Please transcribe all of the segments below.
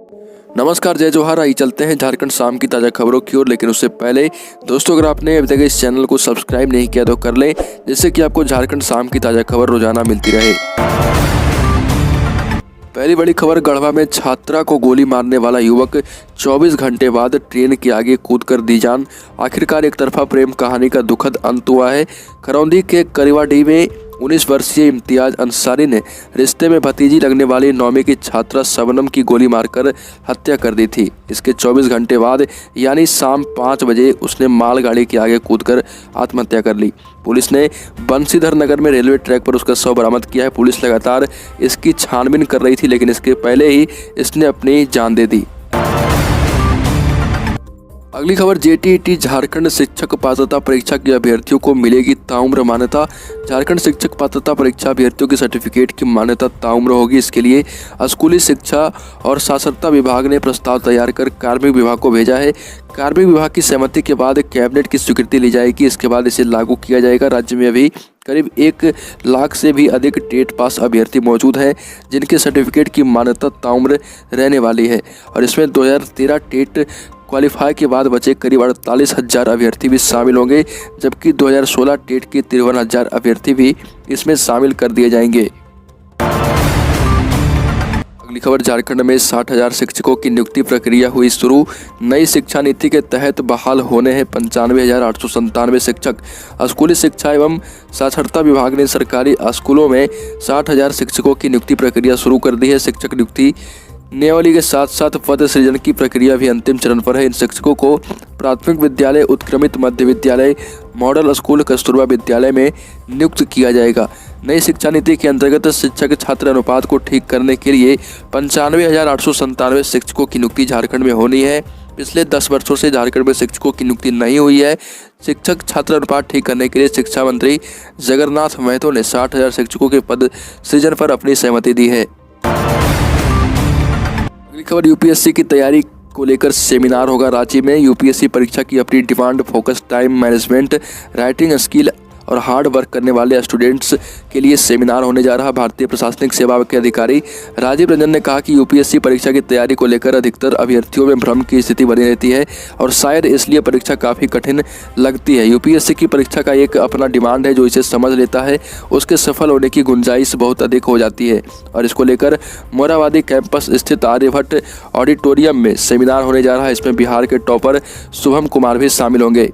नमस्कार, जय जोहार। आइए चलते हैं झारखंड शाम की ताज़ा खबरों की ओर। लेकिन उससे पहले दोस्तों, अगर आपने अभी तक इस चैनल को सब्सक्राइब नहीं किया तो कर लें, जिससे कि आपको झारखंड शाम की ताज़ा खबर रोजाना मिलती रहे। पहली बड़ी खबर, गढ़वा में छात्रा को गोली मारने वाला युवक 24 घंटे बाद ट्रेन के आगे कूदकर दी जान। आखिरकार एक तरफा प्रेम कहानी का दुखद अंत हुआ है। खरौंदी के करीवाडीह में 19 वर्षीय इम्तियाज अंसारी ने रिश्ते में भतीजी लगने वाली 9वीं की छात्रा शबनम की गोली मारकर हत्या कर दी थी। इसके 24 घंटे बाद यानी शाम 5 बजे उसने मालगाड़ी के आगे कूदकर आत्महत्या कर ली। पुलिस ने बंशीधर नगर में रेलवे ट्रैक पर उसका शव बरामद किया है। पुलिस लगातार इसकी छानबीन कर रही थी, लेकिन इसके पहले ही इसने अपनी जान दे दी। अगली खबर, जेटीईटी झारखंड शिक्षक पात्रता परीक्षा के अभ्यर्थियों को मिलेगी ताउम्र मान्यता। झारखंड शिक्षक पात्रता परीक्षा अभ्यर्थियों के सर्टिफिकेट की मान्यता ताउम्र होगी। इसके लिए स्कूली शिक्षा और साक्षरता विभाग ने प्रस्ताव तैयार कर कार्मिक विभाग को भेजा है। कार्मिक विभाग की सहमति के बाद कैबिनेट की स्वीकृति ली जाएगी। इसके बाद इसे लागू किया जाएगा। राज्य में अभी करीब 1 लाख से भी अधिक टेट पास अभ्यर्थी मौजूद हैं, जिनके सर्टिफिकेट की मान्यता ताउम्र रहने वाली है। और इसमें 2013 टेट क्वालिफाई के बाद बचे करीब 48,000 अभ्यर्थी भी शामिल होंगे, जबकि 2016 टेट के 53,000 अभ्यर्थी भी इसमें शामिल कर दिए जाएंगे। अगली खबर, झारखंड में 60,000 शिक्षकों की नियुक्ति प्रक्रिया हुई शुरू। नई शिक्षा नीति के तहत बहाल होने हैं 95,897 शिक्षक। स्कूली शिक्षा एवं साक्षरता विभाग ने सरकारी स्कूलों में 60,000 शिक्षकों की नियुक्ति प्रक्रिया शुरू कर दी है। शिक्षक नियुक्ति नियमावली के साथ साथ पद सृजन की प्रक्रिया भी अंतिम चरण पर है। इन शिक्षकों को प्राथमिक विद्यालय, उत्क्रमित मध्य विद्यालय, मॉडल स्कूल, कस्तूरबा विद्यालय में नियुक्त किया जाएगा। नई शिक्षा नीति के अंतर्गत शिक्षक छात्र अनुपात को ठीक करने के लिए 95,897 शिक्षकों की नियुक्ति झारखंड में होनी है। पिछले 10 वर्षों से झारखंड में शिक्षकों की नियुक्ति नहीं हुई है। शिक्षक छात्र अनुपात ठीक करने के लिए शिक्षा मंत्री जगन्नाथ महतो ने 60,000 शिक्षकों के पद सृजन पर अपनी सहमति दी है। अगली खबर, यूपीएससी की तैयारी को लेकर सेमिनार होगा रांची में। यूपीएससी परीक्षा की अपनी demand, focus, time management, writing skill और हार्ड वर्क करने वाले स्टूडेंट्स के लिए सेमिनार होने जा रहा। भारतीय प्रशासनिक सेवा के अधिकारी राजीव रंजन ने कहा कि यूपीएससी परीक्षा की तैयारी को लेकर अधिकतर अभ्यर्थियों में भ्रम की स्थिति बनी रहती है और शायद इसलिए परीक्षा काफ़ी कठिन लगती है। यूपीएससी की परीक्षा का एक अपना डिमांड है, जो इसे समझ लेता है उसके सफल होने की गुंजाइश बहुत अधिक हो जाती है। और इसको लेकर मोराबादी कैंपस स्थित आर्यभट्ट ऑडिटोरियम में सेमिनार होने जा रहा है। इसमें बिहार के टॉपर शुभम कुमार भी शामिल होंगे।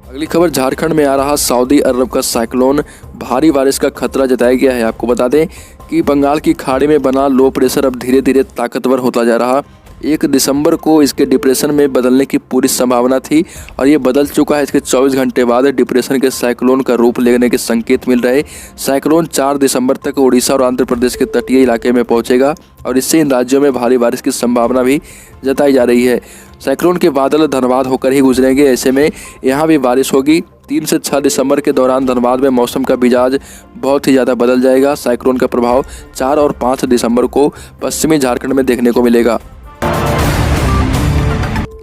अगली खबर, झारखंड में आ रहा सऊदी अरब का साइक्लोन, भारी बारिश का खतरा जताया गया है। आपको बता दें कि बंगाल की खाड़ी में बना लो प्रेशर अब धीरे धीरे ताकतवर होता जा रहा। 1 दिसंबर को इसके डिप्रेशन में बदलने की पूरी संभावना थी और ये बदल चुका है। इसके 24 घंटे बाद डिप्रेशन के साइक्लोन का रूप लेने के संकेत मिल रहे। साइक्लोन 4 दिसंबर तक उड़ीसा और आंध्र प्रदेश के तटीय इलाके में पहुंचेगा और इससे इन राज्यों में भारी बारिश की संभावना भी जताई जा रही है। साइक्लोन के बादल धनबाद होकर ही गुजरेंगे, ऐसे में यहाँ भी बारिश होगी। 3 से 6 दिसंबर के दौरान धनबाद में मौसम का मिजाज बहुत ही ज़्यादा बदल जाएगा। साइक्लोन का प्रभाव 4 और 5 दिसंबर को पश्चिमी झारखंड में देखने को मिलेगा।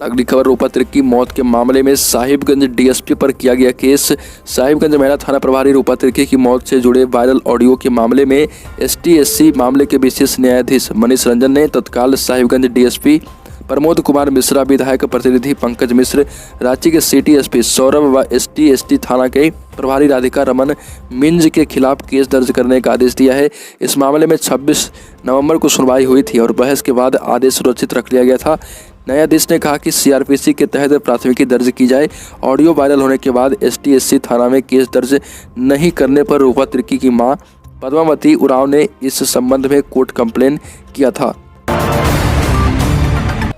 अगली खबर, रूपा तिर्की की मौत के मामले में साहिबगंज डीएसपी पर किया गया केस। साहिबगंज महिला थाना प्रभारी रूपा तिर्की की मौत से जुड़े वायरल ऑडियो के मामले में एसटी-एससी मामले के विशेष न्यायाधीश मनीष रंजन ने तत्काल साहिबगंज डीएसपी प्रमोद कुमार मिश्रा, विधायक प्रतिनिधि पंकज मिश्र, रांची के सिटी एसपी सौरभ व एसटी थाना के प्रभारी राधिका रमन मिंज के खिलाफ केस दर्ज करने का आदेश दिया है। इस मामले में 26 नवंबर को सुनवाई हुई थी और बहस के बाद आदेश सुरक्षित रख लिया गया था। न्यायाधीश ने कहा कि सीआरपीसी के तहत प्राथमिकी दर्ज की जाए। ऑडियो वायरल होने के बाद एसटी-एससी थाना में केस दर्ज नहीं करने पर रूपा तिर्की की मां पद्मावती उरांव ने इस संबंध में कोर्ट कंप्लेन किया था।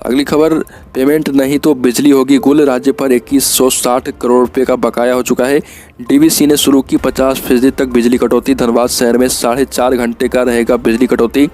अगली खबर, पेमेंट नहीं तो बिजली होगी गुल। राज्य पर 2160 करोड़ रुपए का बकाया हो चुका है। डीवीसी ने शुरू की 50% तक बिजली कटौती। धनबाद शहर में 4.5 घंटे का रहेगा बिजली कटौती।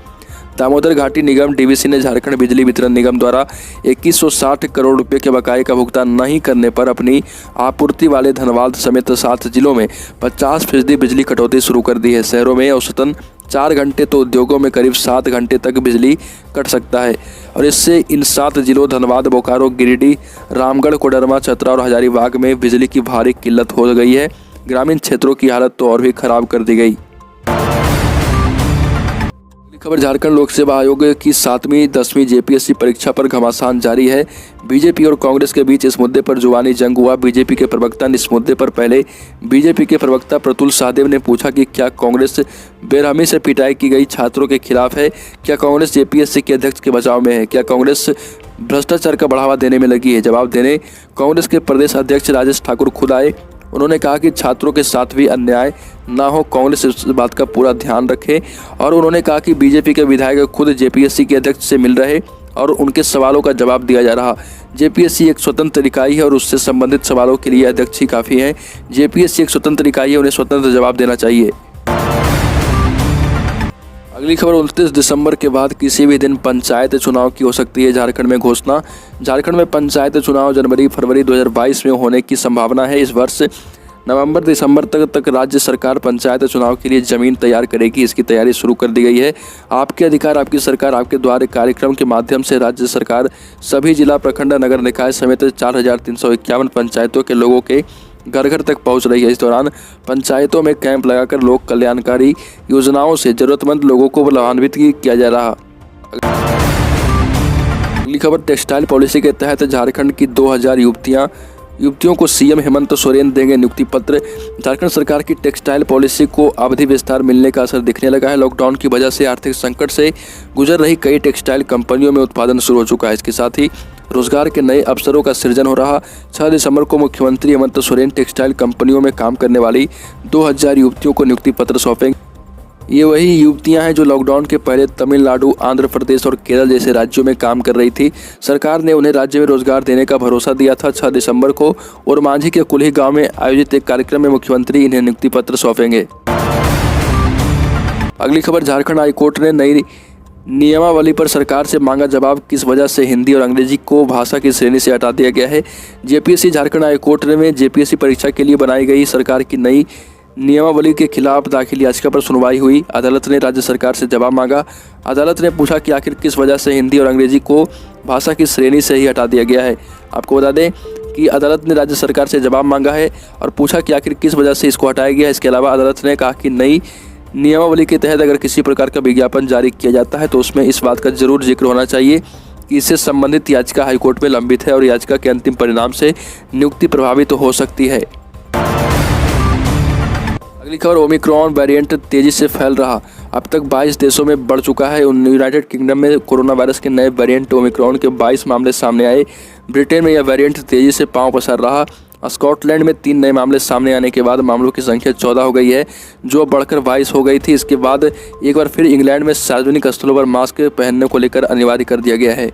दामोदर घाटी निगम डीवीसी ने झारखंड बिजली वितरण निगम द्वारा 2160 करोड़ रुपए के बकाये का भुगतान नहीं करने पर अपनी आपूर्ति वाले धनबाद समेत 7 जिलों में 50% बिजली कटौती शुरू कर दी है। शहरों में औसतन 4 घंटे तो उद्योगों में करीब 7 घंटे तक बिजली कट सकता है और इससे इन 7 जिलों धनबाद, बोकारो, गिरिडीह, रामगढ़, कोडरमा, चतरा और हजारीबाग में बिजली की भारी किल्लत हो गई है। ग्रामीण क्षेत्रों की हालत तो और भी खराब कर दी गई। खबर झारखंड लोक सेवा आयोग की 7वीं 10वीं जेपीएससी परीक्षा पर घमासान जारी है। बीजेपी और कांग्रेस के बीच इस मुद्दे पर जुबानी जंग हुआ। बीजेपी के प्रवक्ता ने इस मुद्दे पर पहले बीजेपी के प्रवक्ता प्रतुल सहदेव ने पूछा कि क्या कांग्रेस बेरहमी से पिटाई की गई छात्रों के खिलाफ है? क्या कांग्रेस जेपीएससी के अध्यक्ष के बचाव में है? क्या कांग्रेस भ्रष्टाचार का बढ़ावा देने में लगी है? जवाब देने कांग्रेस के प्रदेश अध्यक्ष राजेश ठाकुर खुद आए। उन्होंने कहा कि छात्रों के साथ भी अन्याय ना हो, कांग्रेस इस बात का पूरा ध्यान रखे। और उन्होंने कहा कि बीजेपी के विधायक खुद जेपीएससी के अध्यक्ष से मिल रहे और उनके सवालों का जवाब दिया जा रहा। जेपीएससी एक स्वतंत्र इकाई है और उससे संबंधित सवालों के लिए अध्यक्ष ही काफ़ी है। जेपीएससी एक स्वतंत्र इकाई है, उन्हें स्वतंत्र जवाब देना चाहिए। अगली खबर 29 दिसंबर के बाद किसी भी दिन पंचायत चुनाव की हो सकती है झारखंड में घोषणा। झारखंड में पंचायत चुनाव जनवरी-फरवरी 2022 में होने की संभावना है। इस वर्ष नवंबर-दिसंबर तक राज्य सरकार पंचायत चुनाव के लिए जमीन तैयार करेगी। इसकी तैयारी शुरू कर दी गई है। आपके अधिकार आपकी सरकार आपके द्वार कार्यक्रम के माध्यम से राज्य सरकार सभी जिला, प्रखंड, नगर निकाय समेत 4351 पंचायतों के लोगों के घर घर तक पहुंच रही है। इस दौरान पंचायतों में कैंप लगाकर लोक कल्याणकारी योजनाओं से जरूरतमंद लोगों को लाभान्वित किया जा रहा। अगली खबर टेक्सटाइल पॉलिसी के तहत झारखंड की 2000 युवतियों को सीएम हेमंत सोरेन देंगे नियुक्ति पत्र। झारखंड सरकार की टेक्सटाइल पॉलिसी को अवधि विस्तार मिलने का असर दिखने लगा है। लॉकडाउन की वजह से आर्थिक संकट से गुजर रही कई टेक्सटाइल कंपनियों में उत्पादन शुरू हो चुका है। इसके साथ ही रोजगार के नए अवसरों का सृजन हो रहा। 6 दिसंबर को मुख्यमंत्री हेमंत सोरेन टेक्सटाइल कंपनियों में काम करने वाली 2000 युवतियों को नियुक्ति पत्र सौंपेंगे। ये वही युवतियां हैं जो लॉकडाउन के पहले तमिलनाडु, आंध्र प्रदेश और केरल जैसे राज्यों में काम कर रही थी। सरकार ने उन्हें राज्य में रोजगार देने का भरोसा दिया था। 6 दिसंबर को ओरमांझी के कुल्ही गांव में आयोजित एक कार्यक्रम में मुख्यमंत्री इन्हें नियुक्ति पत्र सौंपेंगे। अगली खबर झारखंड हाईकोर्ट ने नई नियमावली पर सरकार से मांगा जवाब, किस वजह से हिंदी और अंग्रेजी को भाषा की श्रेणी से हटा दिया गया है। जेपीएससी झारखंड हाईकोर्ट में जेपीएससी परीक्षा के लिए बनाई गई सरकार की नई नियमावली के खिलाफ दाखिल याचिका पर सुनवाई हुई। अदालत ने राज्य सरकार से जवाब मांगा। अदालत ने पूछा कि आखिर किस वजह से हिंदी और अंग्रेजी को भाषा की श्रेणी से ही हटा दिया गया है। आपको बता दें कि अदालत ने राज्य सरकार से जवाब मांगा है और पूछा कि आखिर किस वजह से इसको हटाया गया है। इसके अलावा अदालत ने कहा कि नई नियमावली के तहत अगर किसी प्रकार का विज्ञापन जारी किया जाता है तो उसमें इस बात का जरूर जिक्र होना चाहिए कि इससे संबंधित याचिका हाईकोर्ट में लंबित है और याचिका के अंतिम परिणाम से नियुक्ति प्रभावित हो सकती है। अगली खबर ओमिक्रॉन वेरिएंट तेजी से फैल रहा। अब तक 22 देशों में बढ़ चुका है। यूनाइटेड किंगडम में कोरोना वायरस के नए वेरिएंट ओमिक्रॉन के 22 मामले सामने आए। ब्रिटेन में यह वेरिएंट तेजी से पांव पसार रहा। स्कॉटलैंड में 3 नए मामले सामने आने के बाद मामलों की संख्या 14 हो गई है, जो बढ़कर 22 हो गई थी। इसके बाद एक बार फिर इंग्लैंड में सार्वजनिक स्थलों पर मास्क पहनने को लेकर अनिवार्य कर दिया गया है।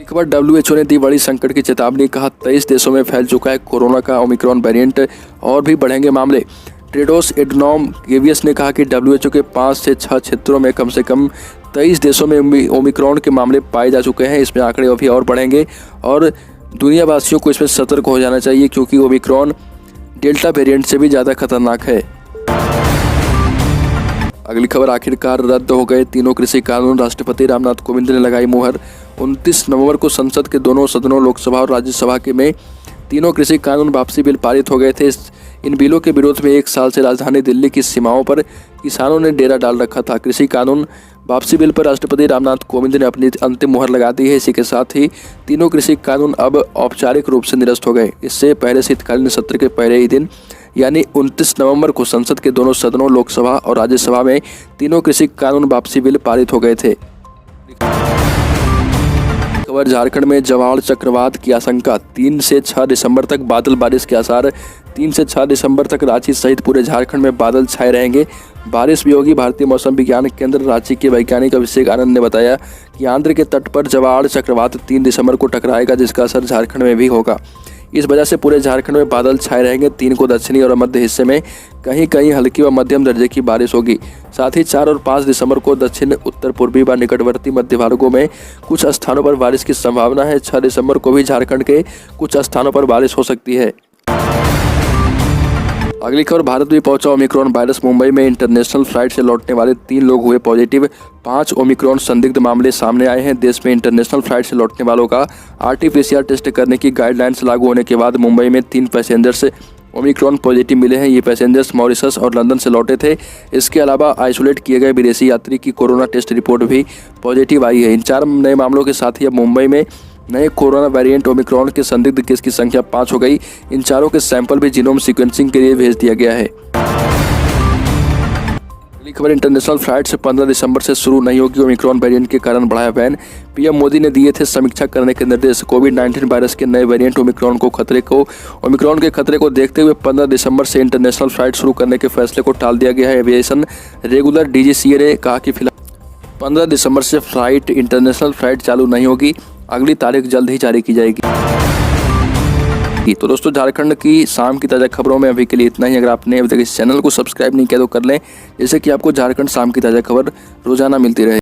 खबर WHO ने दी बड़ी संकट की चेतावनी, कहा 23 देशों में फैल चुका है कोरोना का ओमिक्रॉन वेरिएंट और भी बढ़ेंगे मामले। टेड्रोस एडनॉम गेब्रियस ने कहा कि WHO के 5 से 6 क्षेत्रों में कम से कम 23 देशों में ओमिक्रॉन के मामले पाए जा चुके हैं। इसमें आंकड़े अभी और बढ़ेंगे और दुनियावासियों को इसमें सतर्क हो जाना चाहिए क्योंकि ओमिक्रॉन डेल्टा वेरिएंट से भी ज़्यादा खतरनाक है। अगली खबर आखिरकार रद्द हो गए तीनों कृषि कानून, राष्ट्रपति रामनाथ कोविंद ने लगाई मुहर। 29 नवंबर को संसद के दोनों सदनों लोकसभा और राज्यसभा के में तीनों कृषि कानून वापसी बिल पारित हो गए थे। इन बिलों के विरोध में 1 साल से राजधानी दिल्ली की सीमाओं पर किसानों ने डेरा डाल रखा था। कृषि कानून वापसी बिल पर राष्ट्रपति रामनाथ कोविंद ने अपनी अंतिम मुहर लगा दी है। इसी के साथ ही तीनों कृषि कानून अब औपचारिक रूप से निरस्त हो गए। इससे पहले शीतकालीन सत्र के पहले ही दिन यानी 29 नवंबर को संसद के दोनों सदनों लोकसभा और राज्यसभा में तीनों कृषि कानून वापसी बिल पारित हो गए थे। खबर झारखंड में जवाड़ चक्रवात की आशंका, 3 से 6 दिसंबर तक बादल बारिश के आसार। 3 से 6 दिसंबर तक रांची सहित पूरे झारखंड में बादल छाए रहेंगे, बारिश भी होगी। भारतीय मौसम विज्ञान केंद्र रांची के वैज्ञानिक अभिषेक आनंद ने बताया कि आंध्र के तट पर जवाड़ चक्रवात 3 दिसंबर को टकराएगा, जिसका असर झारखंड में भी होगा। इस वजह से पूरे झारखंड में बादल छाए रहेंगे। 3 को दक्षिणी और मध्य हिस्से में कहीं कहीं हल्की व मध्यम दर्जे की बारिश होगी। साथ ही 4 और 5 दिसंबर को दक्षिण, उत्तर पूर्वी व निकटवर्ती मध्य भागों में कुछ स्थानों पर बारिश की संभावना है। 6 दिसंबर को भी झारखंड के कुछ स्थानों पर बारिश हो सकती है। अगली खबर, भारत में पहुंचा ओमिक्रॉन वायरस। मुंबई में इंटरनेशनल फ्लाइट से लौटने वाले 3 लोग हुए पॉजिटिव। 5 ओमिक्रॉन संदिग्ध मामले सामने आए हैं। देश में इंटरनेशनल फ्लाइट से लौटने वालों का RT-PCR टेस्ट करने की गाइडलाइंस लागू होने के बाद मुंबई में 3 पैसेंजर्स ओमिक्रॉन पॉजिटिव मिले हैं। ये पैसेंजर्स मॉरिशस और लंदन से लौटे थे। इसके अलावा आइसोलेट किए गए विदेशी यात्री की कोरोना टेस्ट रिपोर्ट भी पॉजिटिव आई है। इन 4 नए मामलों के साथ ही अब मुंबई में नए कोरोना वेरिएंट ओमिक्रॉन के संदिग्ध केस की संख्या 5 हो गई। इन चारों के सैंपल भी जीनोम सीक्वेंसिंग के लिए भेज दिया गया है। अगली खबर, इंटरनेशनल फ्लाइट से 15 दिसंबर से शुरू नहीं होगी ओमिक्रॉन वेरिएंट के कारण बढ़ाया बैन। पीएम मोदी ने दिए थे समीक्षा करने के निर्देश। कोविड-19 वायरस के नए वेरिएंट ओमिक्रॉन के खतरे को देखते हुए 15 दिसंबर से इंटरनेशनल फ्लाइट शुरू करने के फैसले को टाल दिया गया है। एविएशन रेगुलर डीजीसीए ने कहा कि फिलहाल 15 दिसंबर से इंटरनेशनल फ्लाइट चालू नहीं होगी। अगली तारीख जल्द ही जारी की जाएगी। तो दोस्तों, झारखंड की शाम की ताज़ा खबरों में अभी के लिए इतना ही। अगर आपने अभी तक इस चैनल को सब्सक्राइब नहीं किया तो कर लें, जैसे कि आपको झारखंड शाम की ताज़ा खबर रोजाना मिलती रहे।